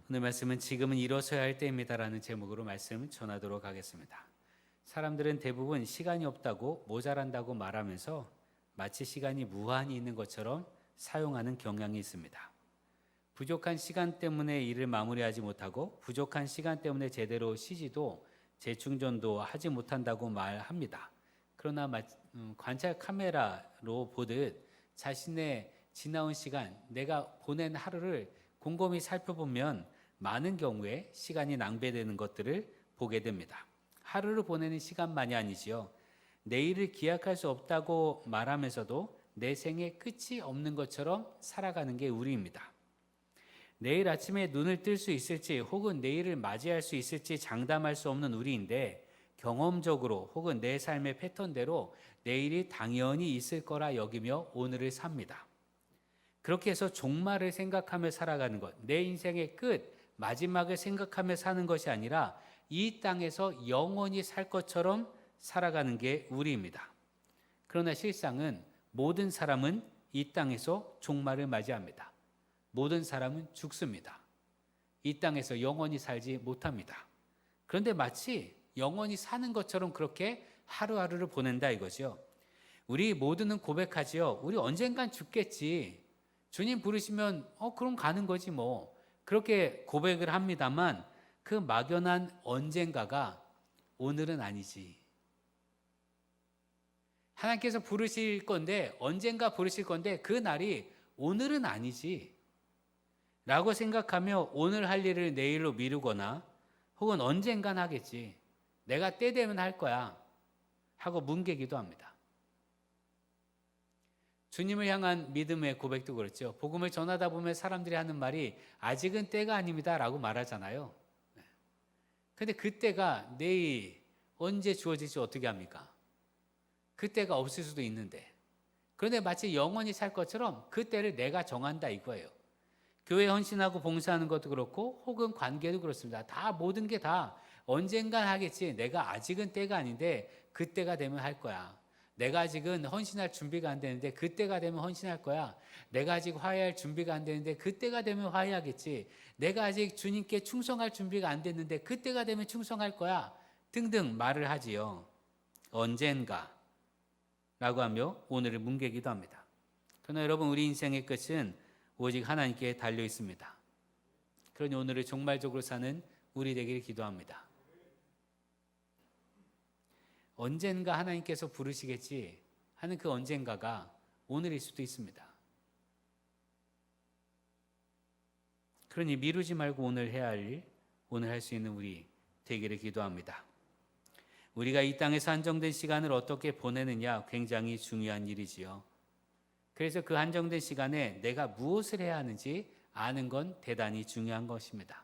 오늘 말씀은 지금은 일어서야 할 때입니다라는 제목으로 말씀을 전하도록 하겠습니다. 사람들은 대부분 시간이 없다고 모자란다고 말하면서 마치 시간이 무한히 있는 것처럼 사용하는 경향이 있습니다. 부족한 시간 때문에 일을 마무리하지 못하고 부족한 시간 때문에 제대로 쉬지도 재충전도 하지 못한다고 말합니다. 그러나 관찰 카메라로 보듯 자신의 지나온 시간, 내가 보낸 하루를 곰곰이 살펴보면 많은 경우에 시간이 낭비되는 것들을 보게 됩니다. 하루를 보내는 시간만이 아니지요. 내일을 기약할 수 없다고 말하면서도 내 생에 끝이 없는 것처럼 살아가는 게 우리입니다. 내일 아침에 눈을 뜰 수 있을지 혹은 내일을 맞이할 수 있을지 장담할 수 없는 우리인데 경험적으로 혹은 내 삶의 패턴대로 내일이 당연히 있을 거라 여기며 오늘을 삽니다. 그렇게 해서 종말을 생각하며 살아가는 것, 내 인생의 끝, 마지막을 생각하며 사는 것이 아니라 이 땅에서 영원히 살 것처럼 살아가는 게 우리입니다. 그러나 실상은 모든 사람은 이 땅에서 종말을 맞이합니다. 모든 사람은 죽습니다. 이 땅에서 영원히 살지 못합니다. 그런데 마치 영원히 사는 것처럼 그렇게 하루하루를 보낸다 이거죠. 우리 모두는 고백하지요. 우리 언젠간 죽겠지. 주님 부르시면 그럼 가는 거지 뭐. 그렇게 고백을 합니다만 그 막연한 언젠가가 오늘은 아니지. 하나님께서 부르실 건데 언젠가 부르실 건데 그 날이 오늘은 아니지. 라고 생각하며 오늘 할 일을 내일로 미루거나 혹은 언젠간 하겠지. 내가 때 되면 할 거야. 하고 뭉개기도 합니다. 주님을 향한 믿음의 고백도 그렇죠. 복음을 전하다 보면 사람들이 하는 말이 아직은 때가 아닙니다 라고 말하잖아요. 근데 그때가 내일 언제 주어질지 어떻게 합니까? 그때가 없을 수도 있는데. 그런데 마치 영원히 살 것처럼 그때를 내가 정한다 이거예요. 교회 헌신하고 봉사하는 것도 그렇고 혹은 관계도 그렇습니다. 다 모든 게 다 언젠간 하겠지. 내가 아직은 때가 아닌데 그때가 되면 할 거야. 내가 아직은 헌신할 준비가 안 되는데 그때가 되면 헌신할 거야. 내가 아직 화해할 준비가 안 되는데 그때가 되면 화해하겠지. 내가 아직 주님께 충성할 준비가 안 됐는데 그때가 되면 충성할 거야. 등등 말을 하지요. 언젠가 라고 하며 오늘을 뭉개기도 합니다. 그러나 여러분 우리 인생의 끝은 오직 하나님께 달려 있습니다. 그러니 오늘을 종말적으로 사는 우리 되기를 기도합니다. 언젠가 하나님께서 부르시겠지 하는 그 언젠가가 오늘일 수도 있습니다. 그러니 미루지 말고 오늘 해야 할 일, 오늘 할 수 있는 우리 되기를 기도합니다. 우리가 이 땅에서 한정된 시간을 어떻게 보내느냐 굉장히 중요한 일이지요. 그래서 그 한정된 시간에 내가 무엇을 해야 하는지 아는 건 대단히 중요한 것입니다.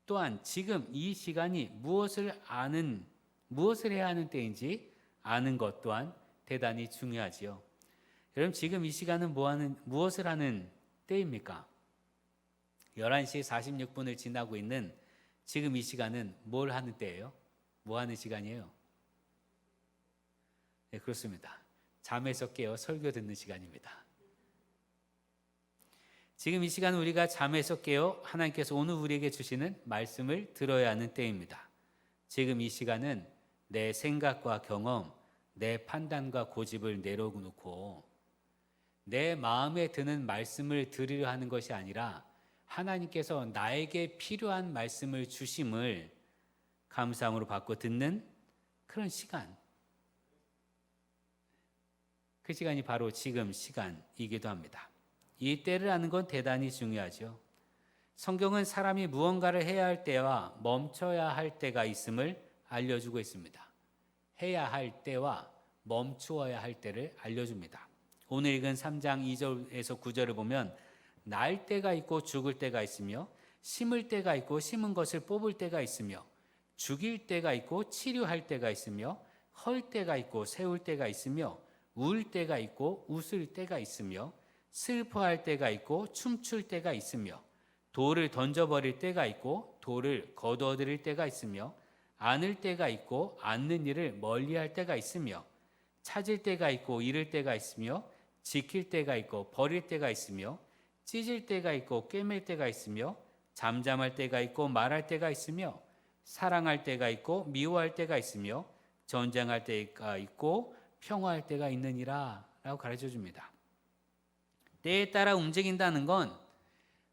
또한 지금 이 시간이 무엇을 해야 하는 때인지 아는 것 또한 대단히 중요하지요. 여러분 지금 이 시간은 무엇을 하는 때입니까? 11시 46분을 지나고 있는 지금 이 시간은 뭘 하는 때예요? 뭐 하는 시간이에요? 네, 그렇습니다. 잠에서 깨어 설교 듣는 시간입니다. 지금 이 시간은 우리가 잠에서 깨어 하나님께서 오늘 우리에게 주시는 말씀을 들어야 하는 때입니다. 지금 이 시간은 내 생각과 경험, 내 판단과 고집을 내려놓고 내 마음에 드는 말씀을 들으려 하는 것이 아니라 하나님께서 나에게 필요한 말씀을 주심을 감사함으로 받고 듣는 그런 시간. 그 시간이 바로 지금 시간이기도 합니다. 이 때를 아는 건 대단히 중요하죠. 성경은 사람이 무언가를 해야 할 때와 멈춰야 할 때가 있음을 알려주고 있습니다. 해야 할 때와 멈추어야 할 때를 알려줍니다. 오늘 읽은 3장 2절에서 9절을 보면 날 때가 있고 죽을 때가 있으며 심을 때가 있고 심은 것을 뽑을 때가 있으며 죽일 때가 있고 치료할 때가 있으며 헐 때가 있고 세울 때가 있으며 울 때가 있고 웃을 때가 있으며 슬퍼할 때가 있고 춤출 때가 있으며 돌을 던져버릴 때가 있고 돌을 거두어들일 때가 있으며 안을 때가 있고 안는 일을 멀리할 때가 있으며 찾을 때가 있고 잃을 때가 있으며 지킬 때가 있고 버릴 때가 있으며 찢을 때가 있고 꿰맬 때가 있으며 잠잠할 때가 있고 말할 때가 있으며 사랑할 때가 있고 미워할 때가 있으며 전쟁할 때가 있고 평화할 때가 있느니라 라고 가르쳐 줍니다. 때에 따라 움직인다는 건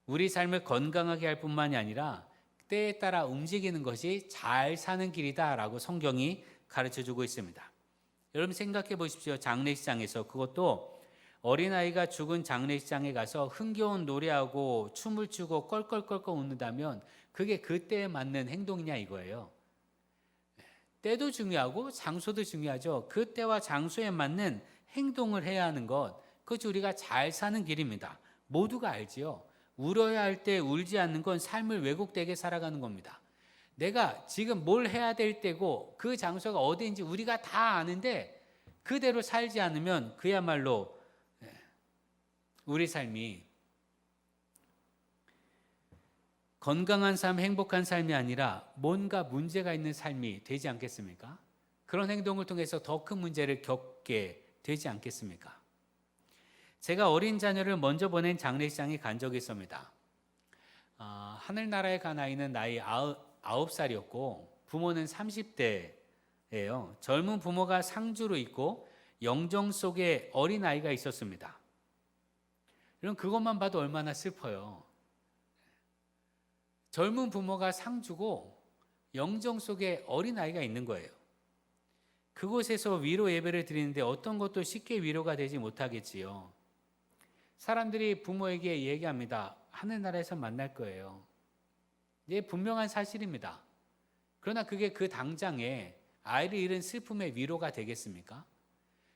우리 삶을 건강하게 할 뿐만이 아니라 때에 따라 움직이는 것이 잘 사는 길이다 라고 성경이 가르쳐 주고 있습니다. 여러분 생각해 보십시오. 장례식장에서, 그것도 어린아이가 죽은 장례식장에 가서 흥겨운 노래하고 춤을 추고 껄껄껄껄 웃는다면 그게 그때에 맞는 행동이냐 이거예요. 때도 중요하고 장소도 중요하죠. 그 때와 장소에 맞는 행동을 해야 하는 것, 그것이 우리가 잘 사는 길입니다. 모두가 알지요. 울어야 할 때 울지 않는 건 삶을 왜곡되게 살아가는 겁니다. 내가 지금 뭘 해야 될 때고 그 장소가 어디인지 우리가 다 아는데 그대로 살지 않으면 그야말로 우리 삶이 건강한 삶, 행복한 삶이 아니라 뭔가 문제가 있는 삶이 되지 않겠습니까? 그런 행동을 통해서 더 큰 문제를 겪게 되지 않겠습니까? 제가 어린 자녀를 먼저 보낸 장례식장에 간 적이 있습니다. 하늘나라에 간 아이는 나이 9살이었고 부모는 30대예요. 젊은 부모가 상주로 있고 영정 속에 어린아이가 있었습니다. 여러분 그것만 봐도 얼마나 슬퍼요. 젊은 부모가 상주고 영정 속에 어린아이가 있는 거예요. 그곳에서 위로 예배를 드리는데 어떤 것도 쉽게 위로가 되지 못하겠지요. 사람들이 부모에게 얘기합니다. 하늘나라에서 만날 거예요. 이게 분명한 사실입니다. 그러나 그게 그 당장에 아이를 잃은 슬픔의 위로가 되겠습니까?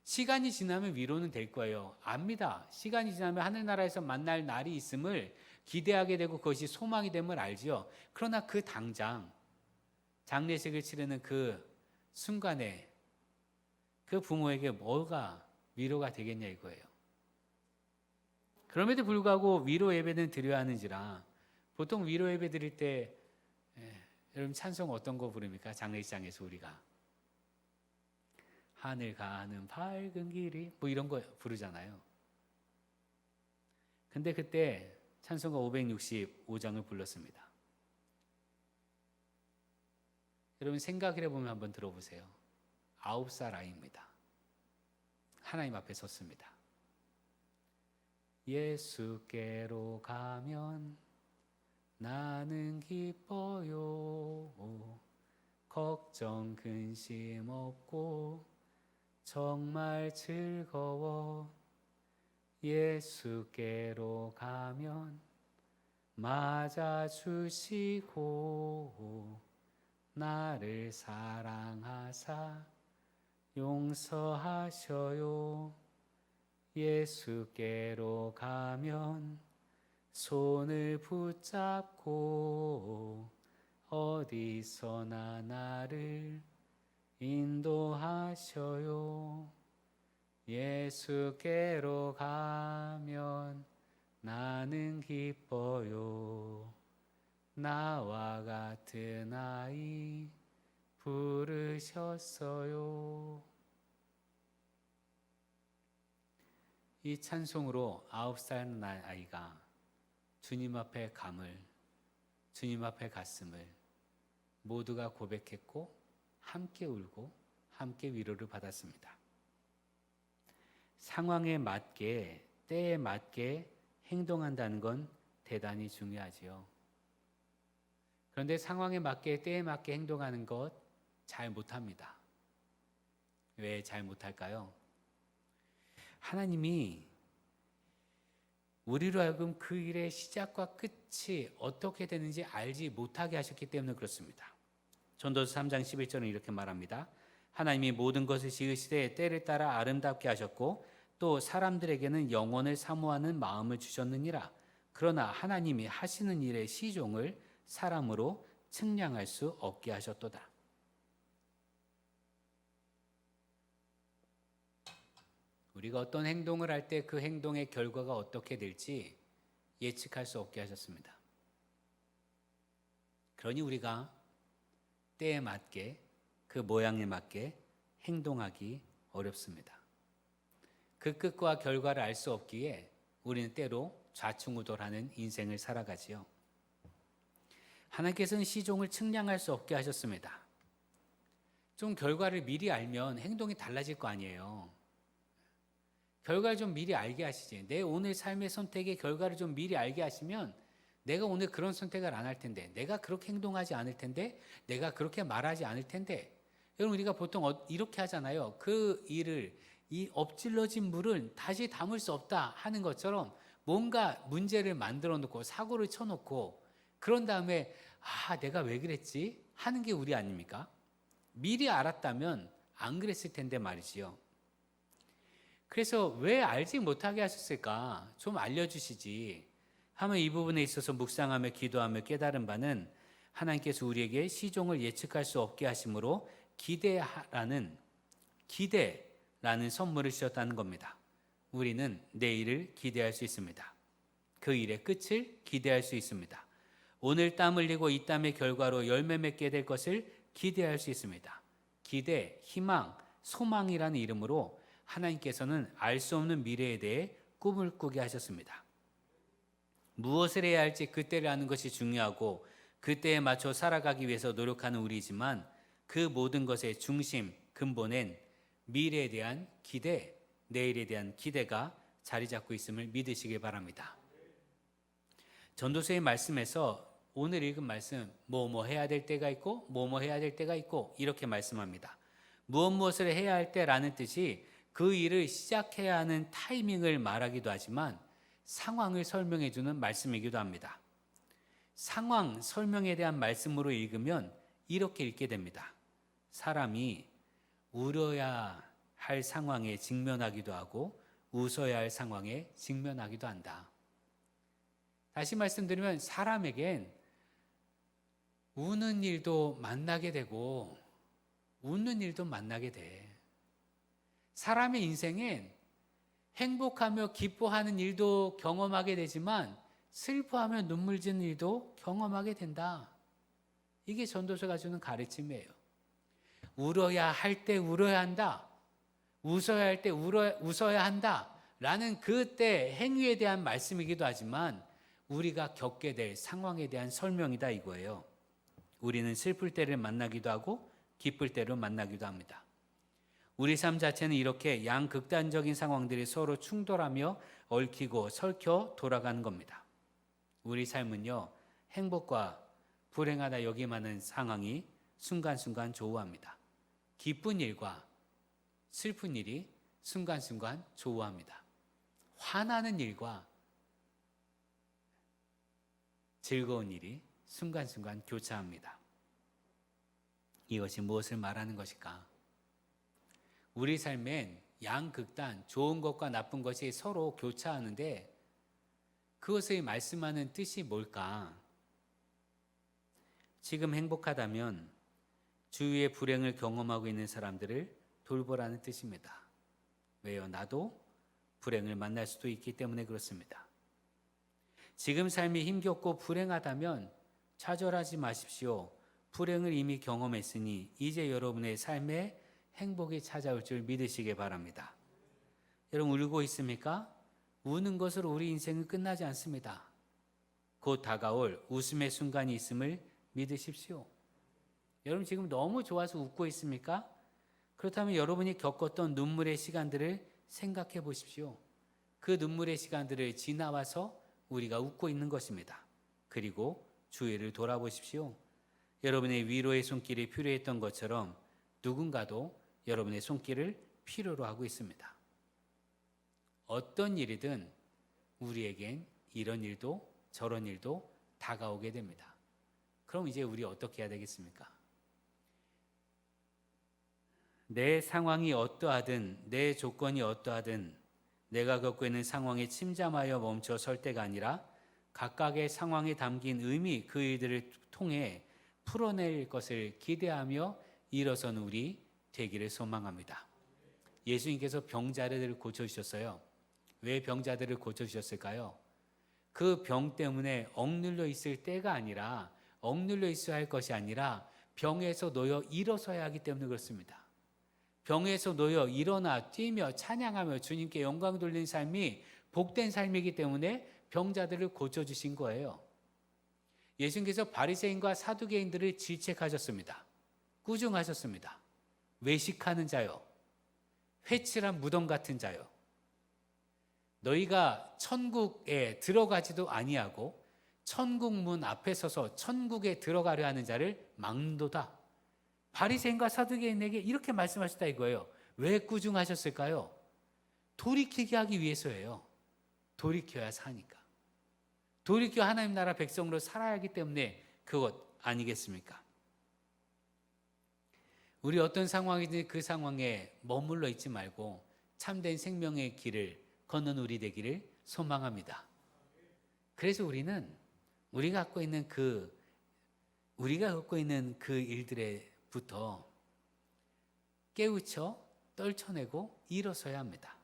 시간이 지나면 위로는 될 거예요. 압니다. 시간이 지나면 하늘나라에서 만날 날이 있음을 기대하게 되고 그것이 소망이 됨을 알지요. 그러나 그 당장 장례식을 치르는 그 순간에 그 부모에게 뭐가 위로가 되겠냐 이거예요. 그럼에도 불구하고 위로 예배는 드려야 하는지라 보통 위로 예배 드릴 때 여러분 찬송 어떤 거 부릅니까? 장례식장에서 우리가 하늘 가는 밝은 길이 뭐 이런 거 부르잖아요. 근데 그때 찬송가 565장을 불렀습니다. 여러분 생각을 해보면 한번 들어보세요. 9살 아이입니다. 하나님 앞에 섰습니다. 예수께로 가면 나는 기뻐요. 걱정 근심 없고 정말 즐거워. 예수께로 가면 맞아주시고 나를 사랑하사 용서하셔요. 예수께로 가면 손을 붙잡고 어디서나 나를 인도하셔요. 예수께로 가면 나는 기뻐요. 나와 같은 아이 부르셨어요. 이 찬송으로 9살 아이가 주님 앞에 감을, 주님 앞에 갔음을 모두가 고백했고 함께 울고 함께 위로를 받았습니다. 상황에 맞게, 때에 맞게 행동한다는 건 대단히 중요하지요. 그런데 상황에 맞게, 때에 맞게 행동하는 것 잘 못합니다. 왜 잘 못할까요? 하나님이 우리로 하여금 그 일의 시작과 끝이 어떻게 되는지 알지 못하게 하셨기 때문에 그렇습니다. 전도서 3장 11절은 이렇게 말합니다. 하나님이 모든 것을 지으시되 때를 따라 아름답게 하셨고 또 사람들에게는 영원을 사모하는 마음을 주셨느니라. 그러나 하나님이 하시는 일의 시종을 사람으로 측량할 수 없게 하셨도다. 우리가 어떤 행동을 할 때 그 행동의 결과가 어떻게 될지 예측할 수 없게 하셨습니다. 그러니 우리가 때에 맞게 그 모양에 맞게 행동하기 어렵습니다. 그 끝과 결과를 알 수 없기에 우리는 때로 좌충우돌하는 인생을 살아가지요. 하나님께서는 시종을 측량할 수 없게 하셨습니다. 좀 결과를 미리 알면 행동이 달라질 거 아니에요. 결과를 좀 미리 알게 하시지. 내 오늘 삶의 선택의 결과를 좀 미리 알게 하시면 내가 오늘 그런 선택을 안 할 텐데, 내가 그렇게 행동하지 않을 텐데, 내가 그렇게 말하지 않을 텐데. 여러분, 우리가 보통 이렇게 하잖아요. 그 일을, 이 엎질러진 물을 다시 담을 수 없다 하는 것처럼 뭔가 문제를 만들어 놓고 사고를 쳐놓고 그런 다음에 내가 왜 그랬지? 하는 게 우리 아닙니까? 미리 알았다면 안 그랬을 텐데 말이지요. 그래서 왜 알지 못하게 하셨을까? 좀 알려주시지. 하면 이 부분에 있어서 묵상하며 기도하며 깨달은 바는 하나님께서 우리에게 시종을 예측할 수 없게 하심으로 기대라는 선물을 주셨다는 겁니다. 우리는 내일을 기대할 수 있습니다. 그 일의 끝을 기대할 수 있습니다. 오늘 땀 흘리고 이 땀의 결과로 열매 맺게 될 것을 기대할 수 있습니다. 기대, 희망, 소망이라는 이름으로 하나님께서는 알 수 없는 미래에 대해 꿈을 꾸게 하셨습니다. 무엇을 해야 할지 그때를 아는 것이 중요하고 그때에 맞춰 살아가기 위해서 노력하는 우리지만 그 모든 것의 중심, 근본엔 미래에 대한 기대, 내일에 대한 기대가 자리 잡고 있음을 믿으시길 바랍니다. 전도서의 말씀에서 오늘 읽은 말씀, 뭐 해야 될 때가 있고 뭐 해야 될 때가 있고 이렇게 말씀합니다. 무엇을 해야 할 때라는 뜻이 그 일을 시작해야 하는 타이밍을 말하기도 하지만 상황을 설명해 주는 말씀이기도 합니다. 상황 설명에 대한 말씀으로 읽으면 이렇게 읽게 됩니다. 사람이 울어야 할 상황에 직면하기도 하고 웃어야 할 상황에 직면하기도 한다. 다시 말씀드리면 사람에겐 우는 일도 만나게 되고 웃는 일도 만나게 돼. 사람의 인생엔 행복하며 기뻐하는 일도 경험하게 되지만 슬퍼하며 눈물 짓는 일도 경험하게 된다. 이게 전도서가 주는 가르침이에요. 울어야 할 때 울어야 한다. 웃어야 할 때 웃어야 한다. 라는 그때 행위에 대한 말씀이기도 하지만 우리가 겪게 될 상황에 대한 설명이다 이거예요. 우리는 슬플 때를 만나기도 하고 기쁠 때를 만나기도 합니다. 우리 삶 자체는 이렇게 양극단적인 상황들이 서로 충돌하며 얽히고 설켜 돌아가는 겁니다. 우리 삶은요, 행복과 불행하다 여기만한 상황이 순간순간 조우합니다. 기쁜 일과 슬픈 일이 순간순간 조우합니다. 화나는 일과 즐거운 일이 순간순간 교차합니다. 이것이 무엇을 말하는 것일까? 우리 삶엔 양극단, 좋은 것과 나쁜 것이 서로 교차하는데 그것을 말씀하는 뜻이 뭘까? 지금 행복하다면 주위의 불행을 경험하고 있는 사람들을 돌보라는 뜻입니다. 왜요? 나도 불행을 만날 수도 있기 때문에 그렇습니다. 지금 삶이 힘겹고 불행하다면 좌절하지 마십시오. 불행을 이미 경험했으니 이제 여러분의 삶에 행복이 찾아올 줄 믿으시기 바랍니다. 여러분 울고 있습니까? 우는 것으로 우리 인생은 끝나지 않습니다. 곧 다가올 웃음의 순간이 있음을 믿으십시오. 여러분 지금 너무 좋아서 웃고 있습니까? 그렇다면 여러분이 겪었던 눈물의 시간들을 생각해 보십시오. 그 눈물의 시간들을 지나와서 우리가 웃고 있는 것입니다. 그리고 주위를 돌아보십시오. 여러분의 위로의 손길이 필요했던 것처럼 누군가도 여러분의 손길을 필요로 하고 있습니다. 어떤 일이든 우리에겐 이런 일도 저런 일도 다가오게 됩니다. 그럼 이제 우리 어떻게 해야 되겠습니까? 내 상황이 어떠하든 내 조건이 어떠하든 내가 겪고 있는 상황에 침잠하여 멈춰 설 때가 아니라 각각의 상황에 담긴 의미 그 일들을 통해 풀어낼 것을 기대하며 일어선 우리 되기를 소망합니다. 예수님께서 병자들을 고쳐주셨어요. 왜 병자들을 고쳐주셨을까요? 그 병 때문에 억눌려 있을 때가 아니라 억눌려 있어야 할 것이 아니라 병에서 놓여 일어서야 하기 때문에 그렇습니다. 병에서 놓여 일어나 뛰며 찬양하며 주님께 영광 돌리는 삶이 복된 삶이기 때문에 병자들을 고쳐주신 거예요. 예수님께서 바리새인과 사두개인들을 질책하셨습니다. 꾸중하셨습니다. 외식하는 자요, 회칠한 무덤 같은 자요, 너희가 천국에 들어가지도 아니하고 천국 문 앞에 서서 천국에 들어가려 하는 자를 막는도다. 바리새인과 사두개인에게 이렇게 말씀하셨다 이거예요. 왜 꾸중하셨을까요? 돌이키게 하기 위해서예요. 돌이켜야 사니까. 돌이켜 하나님 나라 백성으로 살아야 하기 때문에 그것 아니겠습니까? 우리 어떤 상황이든 그 상황에 머물러 있지 말고 참된 생명의 길을 걷는 우리 되기를 소망합니다. 그래서 우리가 갖고 있는 그 일들에부터 깨우쳐 떨쳐내고 일어서야 합니다.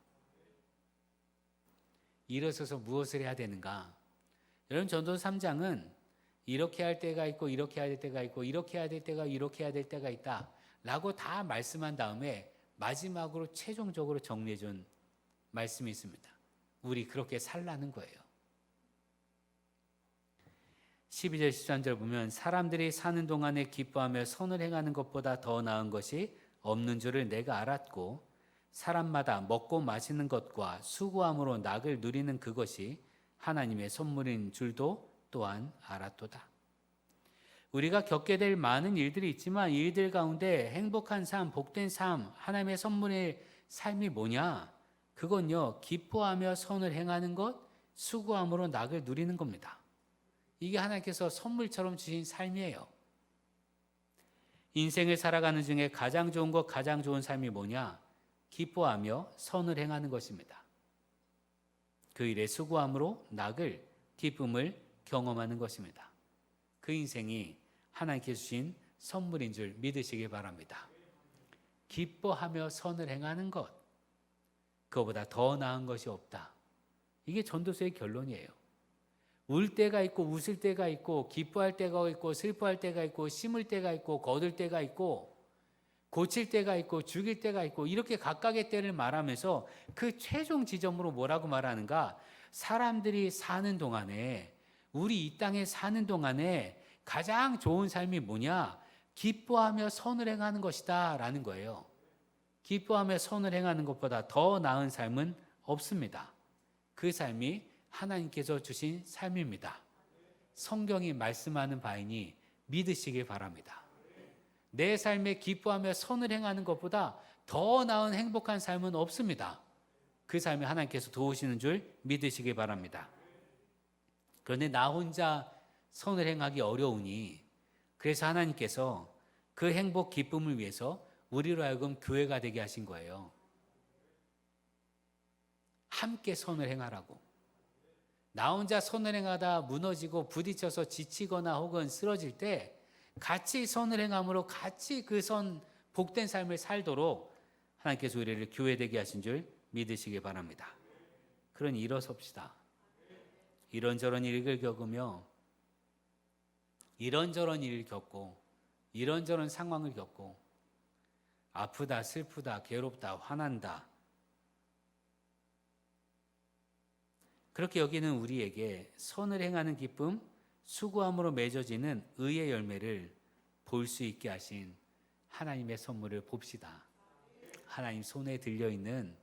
일어서서 무엇을 해야 되는가? 여러분, 전도서 3장은 이렇게 할 때가 있고 이렇게 해야 될 때가 있고 이렇게 해야 될 때가 이렇게 해야 될 때가 있다 라고 다 말씀한 다음에 마지막으로 최종적으로 정리해 준 말씀이 있습니다. 우리 그렇게 살라는 거예요. 12절 13절 보면 사람들이 사는 동안에 기뻐하며 선을 행하는 것보다 더 나은 것이 없는 줄을 내가 알았고 사람마다 먹고 마시는 것과 수고함으로 낙을 누리는 그것이 하나님의 선물인 줄도 또한 알았도다. 우리가 겪게 될 많은 일들이 있지만 이 일들 가운데 행복한 삶, 복된 삶, 하나님의 선물의 삶이 뭐냐? 그건요, 기뻐하며 선을 행하는 것, 수고함으로 낙을 누리는 겁니다. 이게 하나님께서 선물처럼 주신 삶이에요. 인생을 살아가는 중에 가장 좋은 것, 가장 좋은 삶이 뭐냐? 기뻐하며 선을 행하는 것입니다. 그 일에 수고함으로 낙을, 기쁨을 경험하는 것입니다. 그 인생이 하나님께 주신 선물인 줄 믿으시기 바랍니다. 기뻐하며 선을 행하는 것, 그거보다 더 나은 것이 없다. 이게 전도서의 결론이에요. 울 때가 있고 웃을 때가 있고 기뻐할 때가 있고 슬퍼할 때가 있고 심을 때가 있고 거둘 때가 있고 고칠 때가 있고 죽일 때가 있고 이렇게 각각의 때를 말하면서 그 최종 지점으로 뭐라고 말하는가? 사람들이 사는 동안에, 우리 이 땅에 사는 동안에 가장 좋은 삶이 뭐냐? 기뻐하며 선을 행하는 것이다 라는 거예요. 기뻐하며 선을 행하는 것보다 더 나은 삶은 없습니다. 그 삶이 하나님께서 주신 삶입니다. 성경이 말씀하는 바이니 믿으시길 바랍니다. 내 삶에 기뻐하며 선을 행하는 것보다 더 나은 행복한 삶은 없습니다. 그 삶이 하나님께서 도우시는 줄 믿으시기 바랍니다. 그런데 나 혼자 선을 행하기 어려우니 그래서 하나님께서 그 행복 기쁨을 위해서 우리로 하여금 교회가 되게 하신 거예요. 함께 선을 행하라고. 나 혼자 선을 행하다 무너지고 부딪혀서 지치거나 혹은 쓰러질 때 같이 선을 행함으로 같이 그 복된 삶을 살도록 하나님께서 우리를 교회되게 하신 줄 믿으시기 바랍니다. 그러니 일어섭시다. 이런저런 일을 겪으며 이런저런 일을 겪고 이런저런 상황을 겪고 아프다, 슬프다, 괴롭다, 화난다. 그렇게 여기는 우리에게 선을 행하는 기쁨, 수고함으로 맺어지는 의의 열매를 볼 수 있게 하신 하나님의 선물을 봅시다. 하나님 손에 들려있는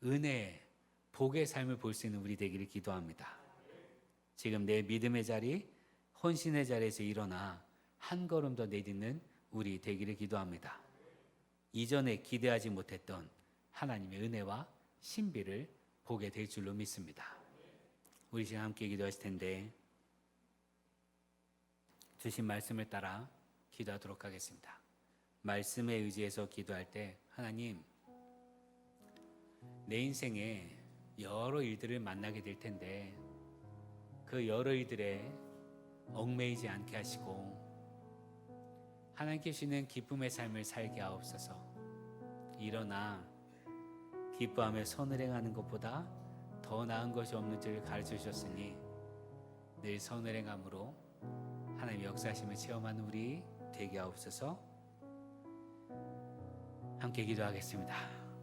은혜, 복의 삶을 볼 수 있는 우리 되기를 기도합니다. 지금 내 믿음의 자리, 헌신의 자리에서 일어나 한 걸음 더 내딛는 우리 되기를 기도합니다. 이전에 기대하지 못했던 하나님의 은혜와 신비를 보게 될 줄로 믿습니다. 우리 지금 함께 기도하실 텐데 주신 말씀을 따라 기도하도록 하겠습니다. 말씀에 의지해서 기도할 때 하나님, 내 인생에 여러 일들을 만나게 될 텐데 그 여러 일들에 얽매이지 않게 하시고 하나님께 주시는 기쁨의 삶을 살게 하옵소서. 일어나 기뻐하며 선을 행하는 것보다 더 나은 것이 없는 줄 가르쳐 주셨으니 늘 선을 행함으로 하나님의 역사하심을 체험하는 우리 되게 하옵소서. 함께 기도하겠습니다.